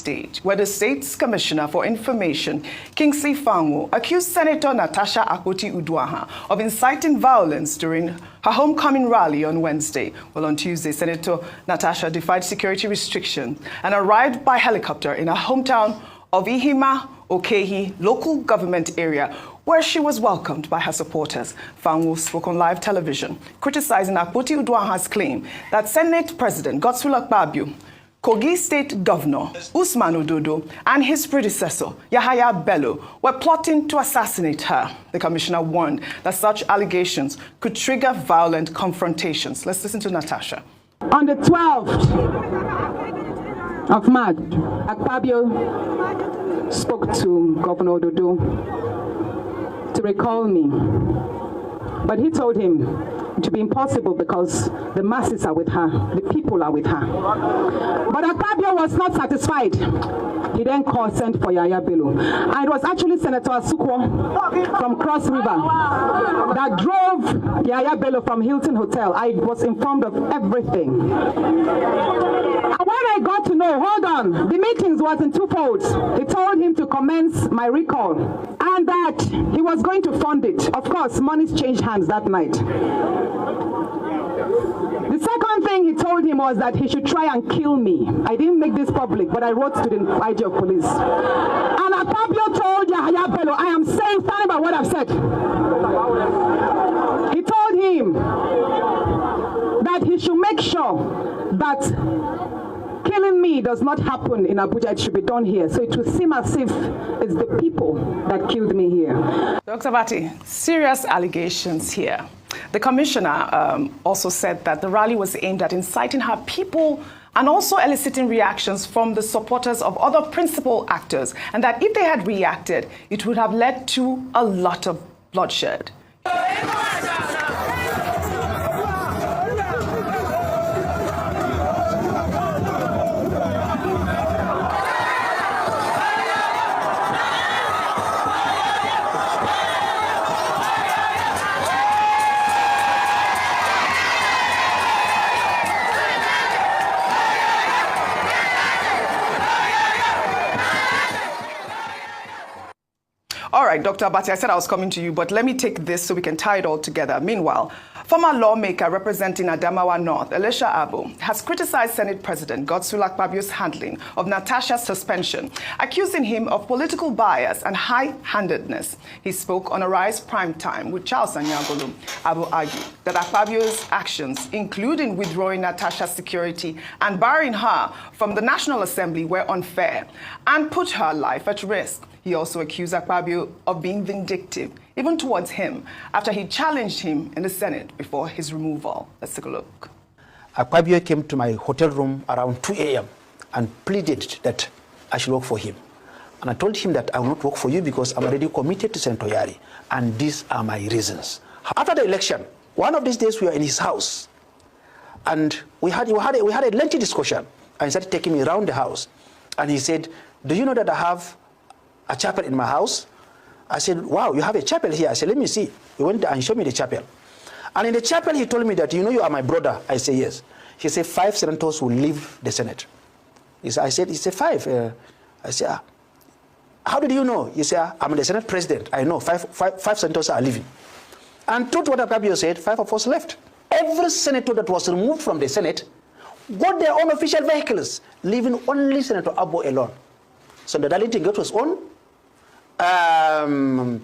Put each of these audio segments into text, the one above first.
stage, where the state's Commissioner for Information, Kingsley Fanwo, accused Senator Natasha Akpoti-Uduaghan of inciting violence during her homecoming rally on Wednesday. Well, on Tuesday, Senator Natasha defied security restrictions and arrived by helicopter in her hometown of Ihima Okehi local government area, where she was welcomed by her supporters. Fanwo spoke on live television, criticizing Akpoti-Uduaghan's claim that Senate President Godswill Akpabio, Kogi State Governor Usman Ododo, and his predecessor, Yahaya Bello, were plotting to assassinate her. The commissioner warned that such allegations could trigger violent confrontations. Let's listen to Natasha. On the 12th of March, Akpabio spoke to Governor Ododo to recall me, but he told him to be impossible because the masses are with her, the people are with her. But Akpabio was not satisfied. He then sent for Yahaya Bello. And it was actually Senator Asukwo from Cross River that drove Yahaya Bello from Hilton Hotel. I was informed of everything. And when I got to know, hold on, the meetings was in two folds. He told him to commence my recall and that he was going to fund it. Of course, monies changed hands that night. The second thing he told him was that he should try and kill me. I didn't make this public, but I wrote to the IG of police. And Akpabio told Yahaya Bello, I am saying, standing by what I've said. He told him that he should make sure that killing me does not happen in Abuja. It should be done here. So it will seem as if it's the people that killed me here. Dr. Bati, serious allegations here. The commissioner also said that the rally was aimed at inciting her people and also eliciting reactions from the supporters of other principal actors, and that if they had reacted, it would have led to a lot of bloodshed. All right, Dr. Abati, I said I was coming to you, but let me take this so we can tie it all together. Meanwhile, former lawmaker representing Adamawa North, Elisha ABBO, has criticized Senate President Godswill Akpabio's handling of Natasha's suspension, accusing him of political bias and high-handedness. He spoke on Arise Prime Time with Charles Anyagolu. ABBO argued that Akpabio's actions, including withdrawing Natasha's security and barring her from the National Assembly, were unfair and put her life at risk. He also accused Akpabio of being vindictive, even towards him, after he challenged him in the Senate before his removal. Let's take a look. Akpabio came to my hotel room around 2 a.m. and pleaded that I should work for him. And I told him that I will not work for you because I'm already committed to Senator Yari, and these are my reasons. After the election, one of these days we were in his house, and we had a lengthy discussion. And he started taking me around the house, and he said, "Do you know that I have a chapel in my house?" I said, "Wow, you have a chapel here." I said, "Let me see." He went and showed me the chapel. And in the chapel, he told me that, "You know, you are my brother." I said, "Yes." He said, 5 senators will leave the Senate. He said, 5. I said, "How did you know?" He said, "I'm the Senate president. I know 5 senators are leaving." And truth what Akpabio said, 5 of us left. Every senator that was removed from the Senate got their own official vehicles, leaving only Senator ABBO alone. So the Darlington got his own. The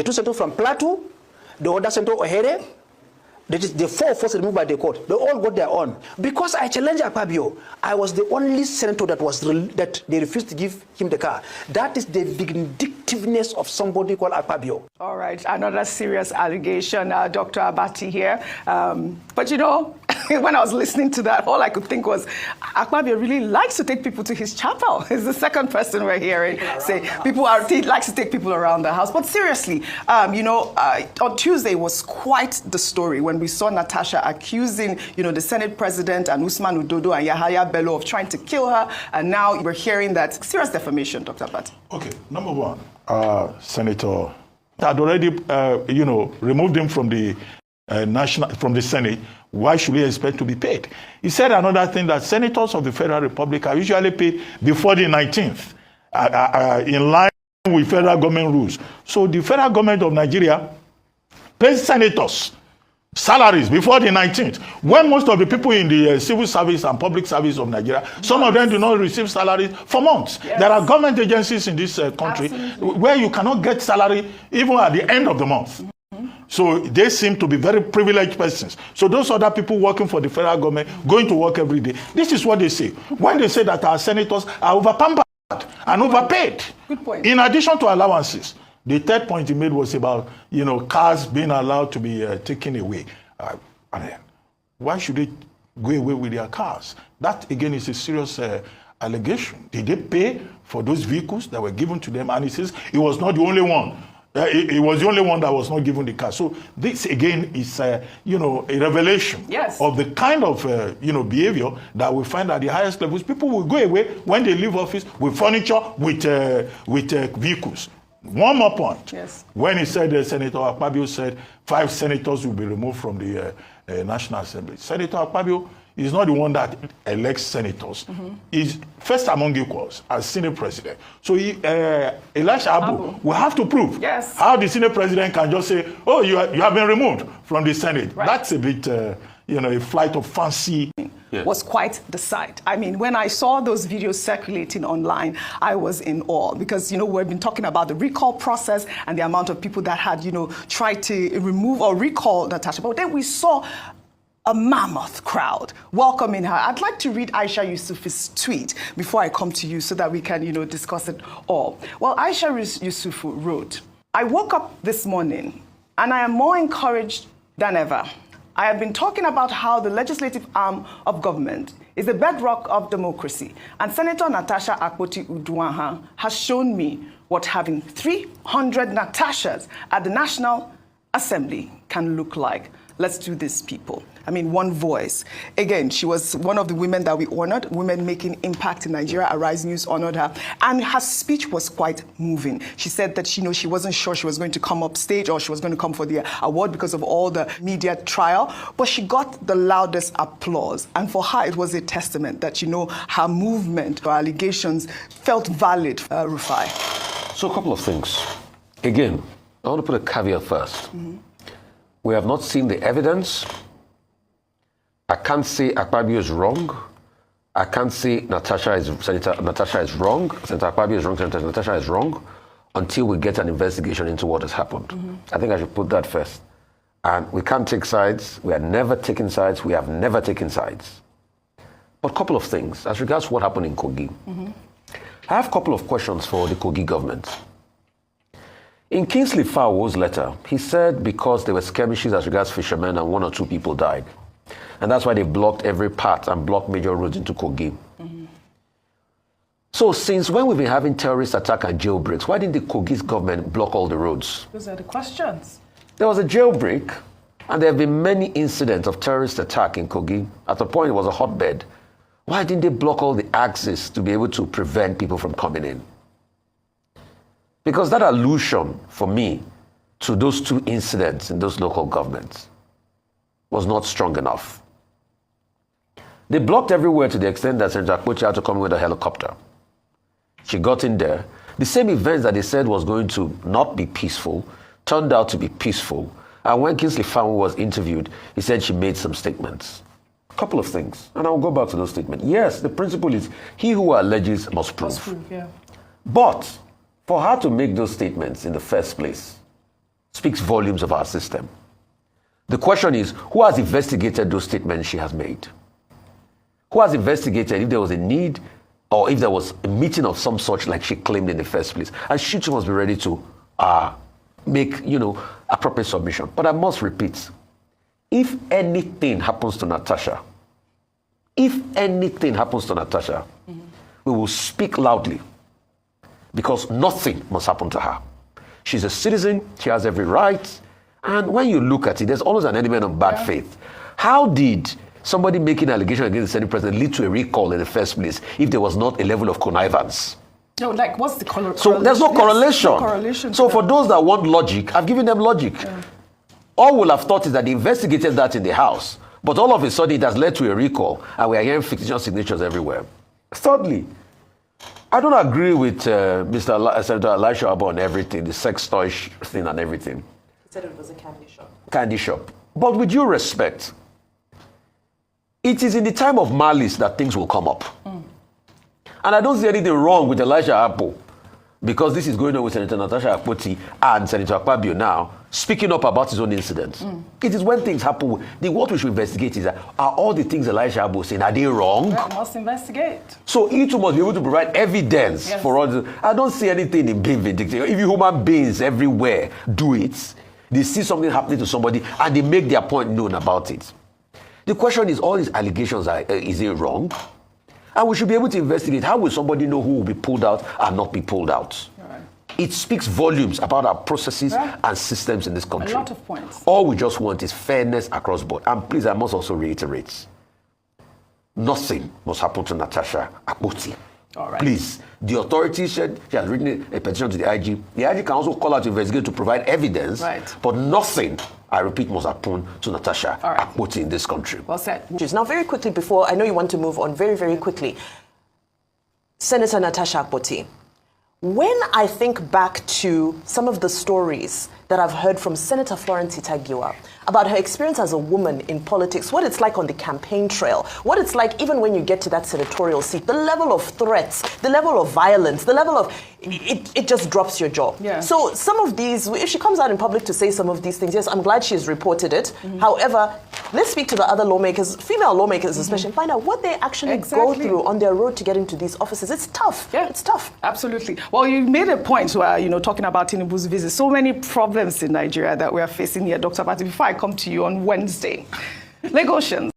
2 senators from Plateau, the other senator Ohere, the 4 of us removed by the court. They all got their own. Because I challenged Akpabio, I was the only senator that they refused to give him the car. That is the vindictiveness of somebody called Akpabio. All right, another serious allegation, Dr. Abati here. But you know, when I was listening to that, all I could think was, Akpabio really likes to take people to his chapel. He's the second person we're hearing say he likes to take people around the house. But seriously, on Tuesday was quite the story when we saw Natasha accusing, the Senate President and Usman Ododo and Yahaya Bello of trying to kill her. And now we're hearing that serious defamation, Dr. Abati. Okay, number one, Senator had already, removed him from the from the Senate why should we expect to be paid? He said another thing, that senators of the Federal Republic are usually paid before the 19th, in line with federal government rules. So the federal government of Nigeria pays senators salaries before the 19th, when most of the people in the civil service and public service of Nigeria, some of them do not receive salaries for months. Yes. There are government agencies in this country where you cannot get salary even at the end of the month. So they seem to be very privileged persons. So those other people working for the federal government, going to work every day, this is what they say. When they say that our senators are overpampered and overpaid, good point, in addition to allowances. The third point he made was about, cars being allowed to be taken away. Why should they go away with their cars? That, again, is a serious allegation. Did they pay for those vehicles that were given to them? And he says he was not the only one. He was the only one that was not given the car. So this, again, is, a revelation of the kind of, behavior that we find at the highest levels. People will go away when they leave office with furniture, with vehicles. One more point. Yes. When he said, Senator Akpabio said 5 senators will be removed from the National Assembly. Senator Akpabio is not the one that elects senators. He's first among equals as Senate President. So Elisha ABBO will have to prove how the Senate President can just say, oh, you have been removed from the Senate. Right. That's a bit, a flight of fancy. Was quite the sight. I mean, when I saw those videos circulating online, I was in awe because, we've been talking about the recall process and the amount of people that had, tried to remove or recall Natasha. But then we saw a mammoth crowd welcoming her. I'd like to read Aisha Yusufu's tweet before I come to you so that we can, discuss it all. Well, Aisha Yusufu wrote, I woke up this morning and I am more encouraged than ever. I have been talking about how the legislative arm of government is the bedrock of democracy, and Senator Natasha Akpoti-Uduaghan has shown me what having 300 Natashas at the National Assembly can look like. Let's do this, people. I mean, one voice. Again, she was one of the women that we honored, women making impact in Nigeria. Arise News honored her. And her speech was quite moving. She said that, she wasn't sure she was going to come up stage or she was going to come for the award because of all the media trial. But she got the loudest applause. And for her, it was a testament that, her movement, her allegations felt valid, Rufai. So a couple of things. Again, I want to put a caveat first. We have not seen the evidence. I can't say Akpabio is wrong. I can't say Senator Natasha is wrong. Senator Akpabio is wrong. Senator Natasha is wrong until we get an investigation into what has happened. I think I should put that first. And we can't take sides. We are never taking sides. We have never taken sides. But a couple of things as regards to what happened in Kogi. I have a couple of questions for the Kogi government. In Kingsley Fawo's letter, he said because there were skirmishes as regards fishermen and 1 or 2 people died. And that's why they blocked every part and blocked major roads into Kogi. So since when we've been having terrorist attack and jailbreaks, why didn't the Kogi government block all the roads? Those are the questions. There was a jailbreak, and there have been many incidents of terrorist attack in Kogi. At a point, it was a hotbed. Why didn't they block all the axes to be able to prevent people from coming in? Because that allusion, for me, to those 2 incidents in those local governments was not strong enough. They blocked everywhere to the extent that Senator Akpoti had to come with a helicopter. She got in there. The same events that they said was going to not be peaceful turned out to be peaceful. And when Kingsley Fawo was interviewed, he said she made some statements. A couple of things. And I'll go back to those statements. Yes, the principle is he who alleges must prove. But for her to make those statements in the first place speaks volumes of our system. The question is, who has investigated those statements she has made? Who has investigated if there was a need or if there was a meeting of some sort like she claimed in the first place? And she must be ready to make, appropriate submission. But I must repeat, if anything happens to Natasha, we will speak loudly because nothing must happen to her. She's a citizen, she has every right. And when you look at it, there's always an element of bad faith. How did somebody making an allegation against the Senate President lead to a recall in the first place if there was not a level of connivance? No, like what's the correlation? So there's no correlation. No correlation. So for those that want logic, I've given them logic. All we'll have thought is that they investigated that in the House. But all of a sudden, it has led to a recall, and we are hearing fictitious signatures everywhere. Thirdly, I don't agree with Senator Elisha Abbo on everything, the sex toy thing and everything. He said it was a candy shop. Candy shop. But with due respect, it is in the time of malice that things will come up. And I don't see anything wrong with Elisha Abbo, because this is going on with Senator Natasha Akpoti and Senator Akpabio now, speaking up about his own incidents. It is when things happen, what we should investigate is, are all the things Elisha Abbo saying, are they wrong? Yeah, must investigate. So you two must be able to provide evidence for all this. I don't see anything in being vindictive. If human beings everywhere do it, they see something happening to somebody and they make their point known about it. The question is, all these allegations, is it wrong? And we should be able to investigate. How will somebody know who will be pulled out and not be pulled out? Right. It speaks volumes about our processes and systems in this country. A lot of points. All we just want is fairness across board. And please, I must also reiterate, nothing must happen to Natasha Akpoti. All right. Please, the authorities said she has written a petition to the IG. The IG can also call out to investigate to provide evidence. Right. But nothing, I repeat, must happen to Natasha Akpoti in this country. Well said. Now, very quickly before, I know you want to move on, very, very quickly. Senator Natasha Akpoti, when I think back to some of the stories that I've heard from Senator Florence Itagiwa about her experience as a woman in politics, what it's like on the campaign trail, what it's like even when you get to that senatorial seat, the level of threats, the level of violence, the level of, it just drops your jaw. Yeah. So some of these, if she comes out in public to say some of these things, yes, I'm glad she's reported it. However, let's speak to the other lawmakers, female lawmakers especially, and find out what they actually go through on their road to get into these offices. It's tough. Yeah. It's tough. Absolutely. Well, you made a point where, talking about Tinubu's visit, so many problems in Nigeria that we are facing here, Dr. Patti, before I come to you on Wednesday. Lagosians.